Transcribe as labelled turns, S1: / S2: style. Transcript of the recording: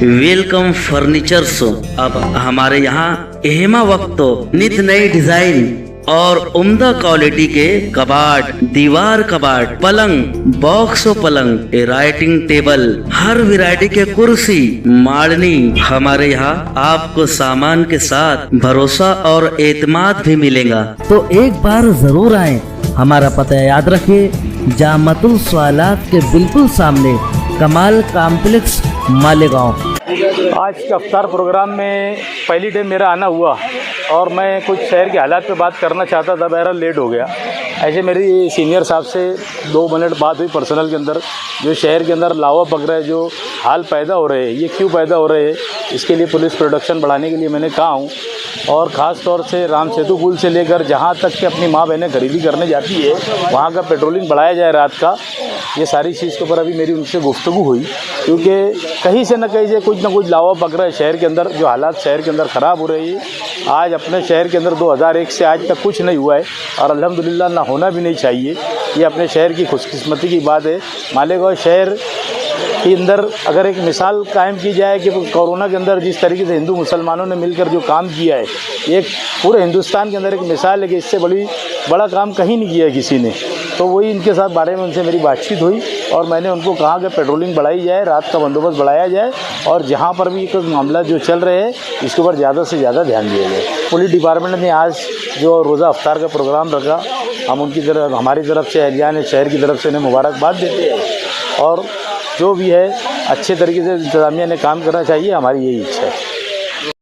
S1: Welcome furnitures. अब हमारे यहाँ एहमा वक्तो नित नई डिजाइन और उम्दा क्वालिटी के कबाड़, दीवार कबाड़, पलंग, बॉक्स पलंग, राइटिंग टेबल, हर वैरायटी के कुर्सी, माड़नी। हमारे यहाँ आपको सामान के साथ भरोसा और एतमाद भी मिलेगा।
S2: तो एक बार जरूर आए। हमारा पता याद रखिए, जामतुल सवालात के बिल्कुल सामने, कमाल कॉम्प्लेक्स, मालेगांव।
S3: आज के अफ्तार प्रोग्राम में पहली डे मेरा आना हुआ और मैं कुछ शहर के हालात पे बात करना चाहता था, बहरहाल लेट हो गया। ऐसे मेरी सीनियर साहब से 2 मिनट बात हुई पर्सनल के अंदर। जो शहर के अंदर लावा पक रहा है, जो हाल पैदा हो रहे हैं, ये क्यों पैदा हो रहे हैं, इसके लिए पुलिस प्रोडक्शन बढ़ाने के लिए मैंने कहा हूँ। और ख़ास तौर से राम सेतु पुल से लेकर जहाँ तक कि अपनी माँ बहनें खरीदी करने जाती है, वहाँ का पेट्रोलिंग बढ़ाया जाए रात का। ये सारी चीज़ के ऊपर अभी मेरी उनसे गुफ्तगू हुई, क्योंकि कहीं से न कहीं से कुछ ना कुछ लावा पक रहा है शहर के अंदर। जो हालात शहर के अंदर ख़राब हो रही है, आज अपने शहर के अंदर 2001 से आज तक कुछ नहीं हुआ है और अल्हम्दुलिल्लाह ना होना भी नहीं चाहिए। ये अपने शहर की खुशकिस्मती की बात है। मालेगांव शहर के अंदर अगर एक मिसाल कायम की जाए कि कोरोना के अंदर जिस तरीके से हिंदू मुसलमानों ने मिलकर जो काम किया है, एक पूरे हिंदुस्तान के अंदर एक मिसाल है कि इससे बड़ा काम कहीं नहीं किया है किसी ने। तो वही इनके साथ बारे में उनसे मेरी बातचीत हुई और मैंने उनको कहा कि पेट्रोलिंग बढ़ाई जाए, रात का बंदोबस्त बढ़ाया जाए और जहाँ पर भी कोई मामला जो चल रहे हैं इसके ऊपर ज़्यादा से ज़्यादा ध्यान दिया जाए। पुलिस डिपार्टमेंट ने आज जो रोज़ा अफ्तार का प्रोग्राम रखा, हम उनकी तरफ, हमारी तरफ से, एहलियान शहर की तरफ से उन्हें मुबारकबाद देते हैं और जो भी है अच्छे तरीके से इंतज़ामिया ने काम करना चाहिए, हमारी यही इच्छा है।